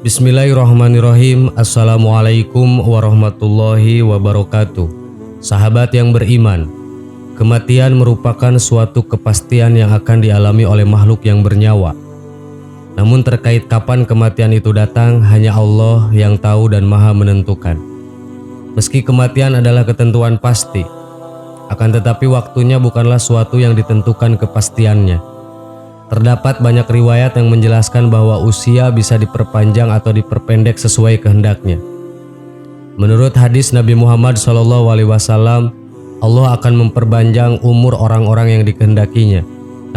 Bismillahirrahmanirrahim. Assalamualaikum warahmatullahi wabarakatuh. Sahabat yang beriman, kematian merupakan suatu kepastian yang akan dialami oleh makhluk yang bernyawa. Namun terkait kapan kematian itu datang, hanya Allah yang tahu dan maha menentukan. Meski kematian adalah ketentuan pasti, akan tetapi waktunya bukanlah suatu yang ditentukan kepastiannya. Terdapat banyak riwayat yang menjelaskan bahwa usia bisa diperpanjang atau diperpendek sesuai kehendaknya. Menurut hadis Nabi Muhammad SAW, Allah akan memperpanjang umur orang-orang yang dikehendakinya,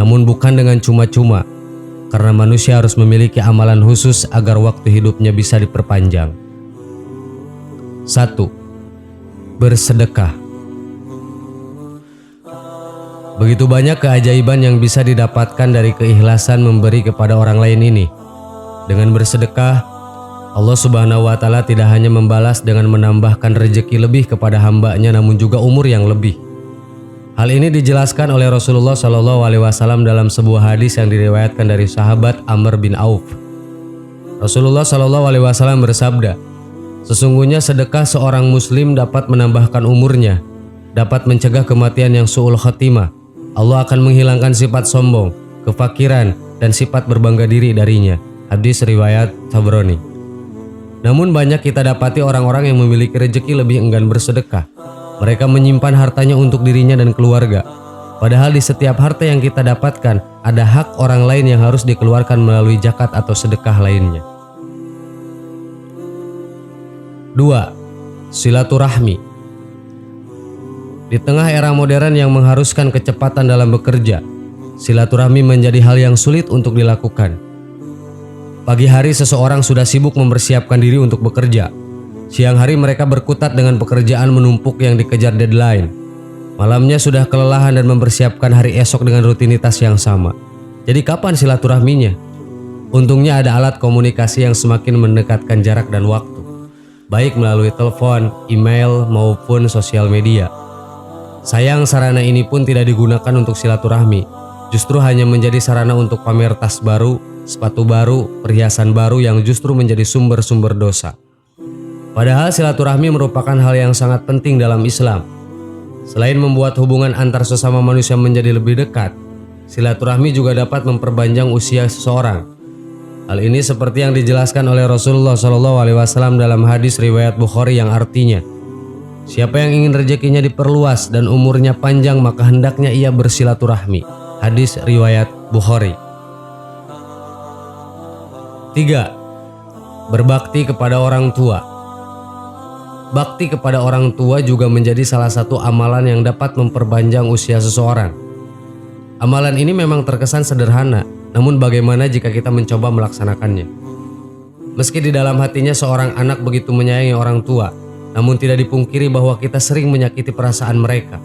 namun bukan dengan cuma-cuma, karena manusia harus memiliki amalan khusus agar waktu hidupnya bisa diperpanjang. 1. Bersedekah. Begitu banyak keajaiban yang bisa didapatkan dari keikhlasan memberi kepada orang lain ini. Dengan bersedekah, Allah Subhanahu wa Ta'ala tidak hanya membalas dengan menambahkan rezeki lebih kepada hambanya, namun juga umur yang lebih. Hal ini dijelaskan oleh Rasulullah SAW dalam sebuah hadis yang diriwayatkan dari sahabat Amr bin Auf. Rasulullah SAW bersabda, "Sesungguhnya sedekah seorang muslim dapat menambahkan umurnya, dapat mencegah kematian yang su'ul khatimah. Allah akan menghilangkan sifat sombong, kefakiran, dan sifat berbangga diri darinya." Hadis riwayat Tabrani. Namun banyak kita dapati orang-orang yang memiliki rezeki lebih enggan bersedekah. Mereka menyimpan hartanya untuk dirinya dan keluarga. Padahal di setiap harta yang kita dapatkan, ada hak orang lain yang harus dikeluarkan melalui zakat atau sedekah lainnya. 2. Silaturahmi. Di tengah era modern yang mengharuskan kecepatan dalam bekerja, silaturahmi menjadi hal yang sulit untuk dilakukan. Pagi hari seseorang sudah sibuk mempersiapkan diri untuk bekerja. Siang hari mereka berkutat dengan pekerjaan menumpuk yang dikejar deadline. Malamnya sudah kelelahan dan mempersiapkan hari esok dengan rutinitas yang sama. Jadi kapan silaturahminya? Untungnya ada alat komunikasi yang semakin mendekatkan jarak dan waktu, baik melalui telepon, email, maupun sosial media. Sayang, sarana ini pun tidak digunakan untuk silaturahmi, justru hanya menjadi sarana untuk pamer tas baru, sepatu baru, perhiasan baru yang justru menjadi sumber-sumber dosa. Padahal silaturahmi merupakan hal yang sangat penting dalam Islam. Selain membuat hubungan antar sesama manusia menjadi lebih dekat, silaturahmi juga dapat memperpanjang usia seseorang. Hal ini seperti yang dijelaskan oleh Rasulullah SAW dalam hadis riwayat Bukhari yang artinya, "Siapa yang ingin rezekinya diperluas dan umurnya panjang, maka hendaknya ia bersilaturahmi." Hadis riwayat Bukhari. 3. Berbakti kepada orang tua. Bakti kepada orang tua juga menjadi salah satu amalan yang dapat memperpanjang usia seseorang. Amalan ini memang terkesan sederhana, namun bagaimana jika kita mencoba melaksanakannya? Meski di dalam hatinya seorang anak begitu menyayangi orang tua, namun tidak dipungkiri bahwa kita sering menyakiti perasaan mereka.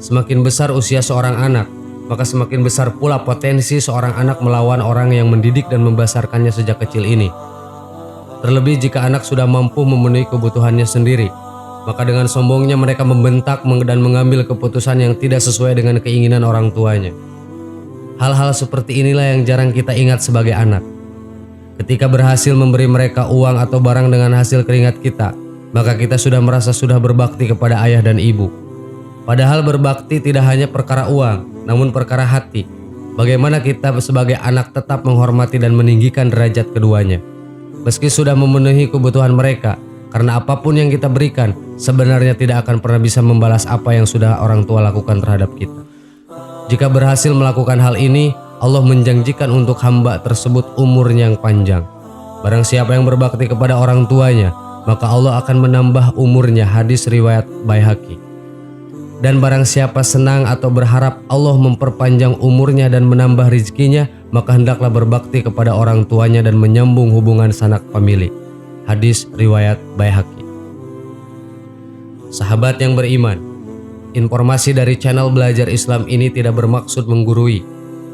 Semakin besar usia seorang anak, maka semakin besar pula potensi seorang anak melawan orang yang mendidik dan membesarkannya sejak kecil ini. Terlebih jika anak sudah mampu memenuhi kebutuhannya sendiri, maka dengan sombongnya mereka membentak dan mengambil keputusan yang tidak sesuai dengan keinginan orang tuanya. Hal-hal seperti inilah yang jarang kita ingat sebagai anak. Ketika berhasil memberi mereka uang atau barang dengan hasil keringat kita, maka kita sudah merasa sudah berbakti kepada ayah dan ibu. Padahal berbakti tidak hanya perkara uang, namun perkara hati. Bagaimana kita sebagai anak tetap menghormati dan meninggikan derajat keduanya, meski sudah memenuhi kebutuhan mereka, karena apapun yang kita berikan sebenarnya tidak akan pernah bisa membalas apa yang sudah orang tua lakukan terhadap kita. Jika berhasil melakukan hal ini, Allah menjanjikan untuk hamba tersebut umur yang panjang. Barang siapa yang berbakti kepada orang tuanya, maka Allah akan menambah umurnya. Hadis riwayat Baihaqi. Dan barang siapa senang atau berharap Allah memperpanjang umurnya dan menambah rezekinya, maka hendaklah berbakti kepada orang tuanya dan menyambung hubungan sanak famili. Hadis riwayat Baihaqi. Sahabat yang beriman, informasi dari channel Belajar Islam ini tidak bermaksud menggurui,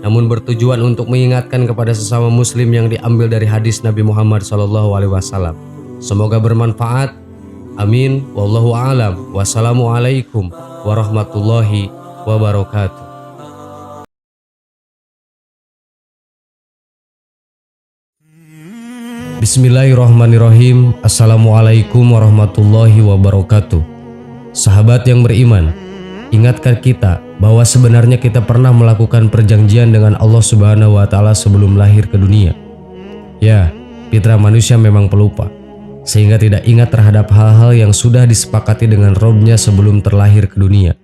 namun bertujuan untuk mengingatkan kepada sesama muslim yang diambil dari hadis Nabi Muhammad SAW. Semoga bermanfaat. Amin. Wallahu a'lam. Wassalamualaikum warahmatullahi wabarakatuh. Bismillahirrahmanirrahim. Assalamualaikum warahmatullahi wabarakatuh. Sahabat yang beriman, ingatkan kita bahwa sebenarnya kita pernah melakukan perjanjian dengan Allah Subhanahu wa Ta'ala sebelum lahir ke dunia. Ya, fitrah manusia memang pelupa, sehingga tidak ingat terhadap hal-hal yang sudah disepakati dengan Robnya sebelum terlahir ke dunia.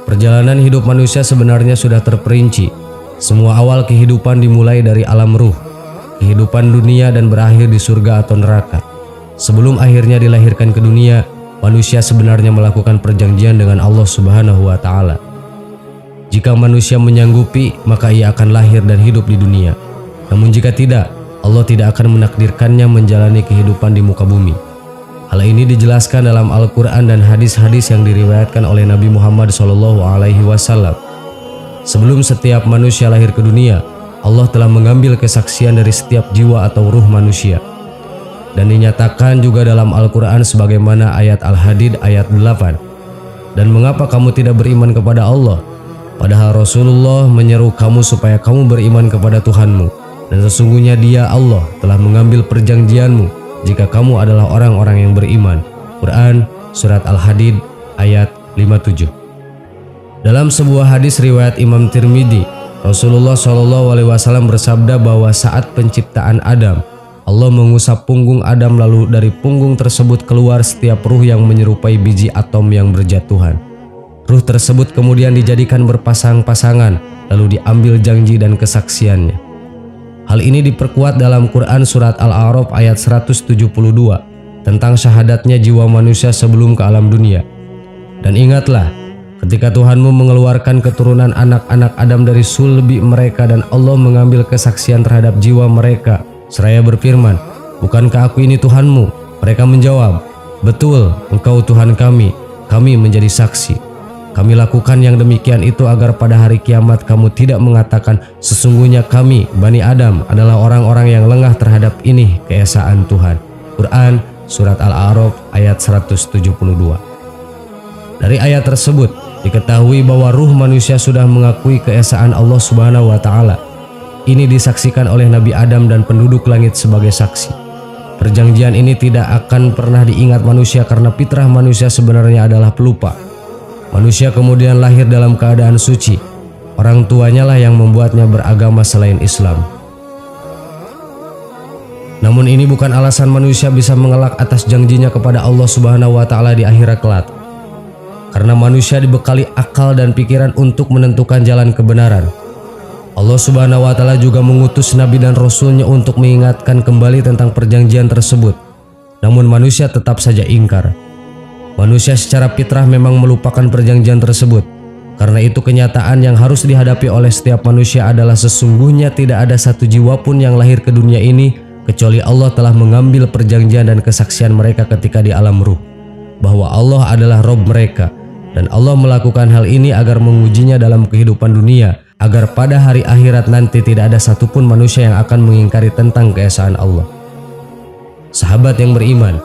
Perjalanan hidup manusia sebenarnya sudah terperinci. Semua awal kehidupan dimulai dari alam ruh, kehidupan dunia, dan berakhir di surga atau neraka. Sebelum akhirnya dilahirkan ke dunia, manusia sebenarnya melakukan perjanjian dengan Allah Subhanahu wa Ta'ala. Jika manusia menyanggupi, maka ia akan lahir dan hidup di dunia. Namun jika tidak, Allah tidak akan menakdirkannya menjalani kehidupan di muka bumi. Hal ini dijelaskan dalam Al-Quran dan hadis-hadis yang diriwayatkan oleh Nabi Muhammad SAW. Sebelum setiap manusia lahir ke dunia, Allah telah mengambil kesaksian dari setiap jiwa atau ruh manusia. Dan dinyatakan juga dalam Al-Quran sebagaimana ayat Al-Hadid ayat 8. Dan mengapa kamu tidak beriman kepada Allah? Padahal Rasulullah menyeru kamu supaya kamu beriman kepada Tuhanmu. Dan sesungguhnya Dia, Allah, telah mengambil perjanjianmu jika kamu adalah orang-orang yang beriman. Quran Surat Al-Hadid ayat 57. Dalam sebuah hadis riwayat Imam Tirmidzi, Rasulullah SAW bersabda bahwa saat penciptaan Adam, Allah mengusap punggung Adam, lalu dari punggung tersebut keluar setiap ruh yang menyerupai biji atom yang berjatuhan. Ruh tersebut kemudian dijadikan berpasang-pasangan, lalu diambil janji dan kesaksiannya. Hal ini diperkuat dalam Quran Surat Al-A'raf ayat 172 tentang syahadatnya jiwa manusia sebelum ke alam dunia. Dan ingatlah, ketika Tuhanmu mengeluarkan keturunan anak-anak Adam dari sulbi mereka dan Allah mengambil kesaksian terhadap jiwa mereka, seraya berfirman, "Bukankah aku ini Tuhanmu?" Mereka menjawab, "Betul, Engkau Tuhan kami menjadi saksi." Kami lakukan yang demikian itu agar pada hari kiamat kamu tidak mengatakan, "Sesungguhnya kami, Bani Adam, adalah orang-orang yang lengah terhadap ini keesaan Tuhan." Quran Surat Al-A'raf ayat 172. Dari ayat tersebut diketahui bahwa ruh manusia sudah mengakui keesaan Allah Subhanahu wa Ta'ala. Ini disaksikan oleh Nabi Adam dan penduduk langit sebagai saksi. Perjanjian ini tidak akan pernah diingat manusia karena fitrah manusia sebenarnya adalah pelupa. Manusia kemudian lahir dalam keadaan suci. Orang tuanya lah yang membuatnya beragama selain Islam. Namun ini bukan alasan manusia bisa mengelak atas janjinya kepada Allah Subhanahu wa Ta'ala di akhirat kelak. Karena manusia dibekali akal dan pikiran untuk menentukan jalan kebenaran. Allah Subhanahu wa Ta'ala juga mengutus Nabi dan Rasulnya untuk mengingatkan kembali tentang perjanjian tersebut. Namun manusia tetap saja ingkar. Manusia secara fitrah memang melupakan perjanjian tersebut. Karena itu kenyataan yang harus dihadapi oleh setiap manusia adalah sesungguhnya tidak ada satu jiwa pun yang lahir ke dunia ini kecuali Allah telah mengambil perjanjian dan kesaksian mereka ketika di alam ruh, bahwa Allah adalah Rabb mereka. Dan Allah melakukan hal ini agar mengujinya dalam kehidupan dunia, agar pada hari akhirat nanti tidak ada satupun manusia yang akan mengingkari tentang keesaan Allah. Sahabat yang beriman,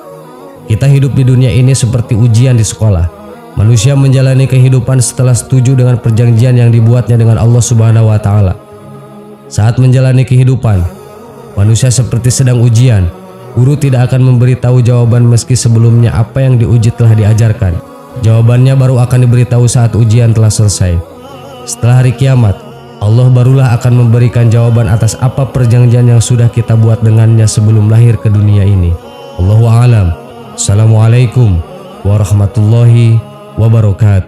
kita hidup di dunia ini seperti ujian di sekolah. Manusia menjalani kehidupan setelah setuju dengan perjanjian yang dibuatnya dengan Allah Subhanahu wa Ta'ala. Saat menjalani kehidupan, manusia seperti sedang ujian. Guru tidak akan memberitahu jawaban meski sebelumnya apa yang diuji telah diajarkan. Jawabannya baru akan diberitahu saat ujian telah selesai. Setelah hari kiamat, Allah barulah akan memberikan jawaban atas apa perjanjian yang sudah kita buat dengannya sebelum lahir ke dunia ini. Allahu a'lam. Assalamualaikum warahmatullahi wabarakatuh.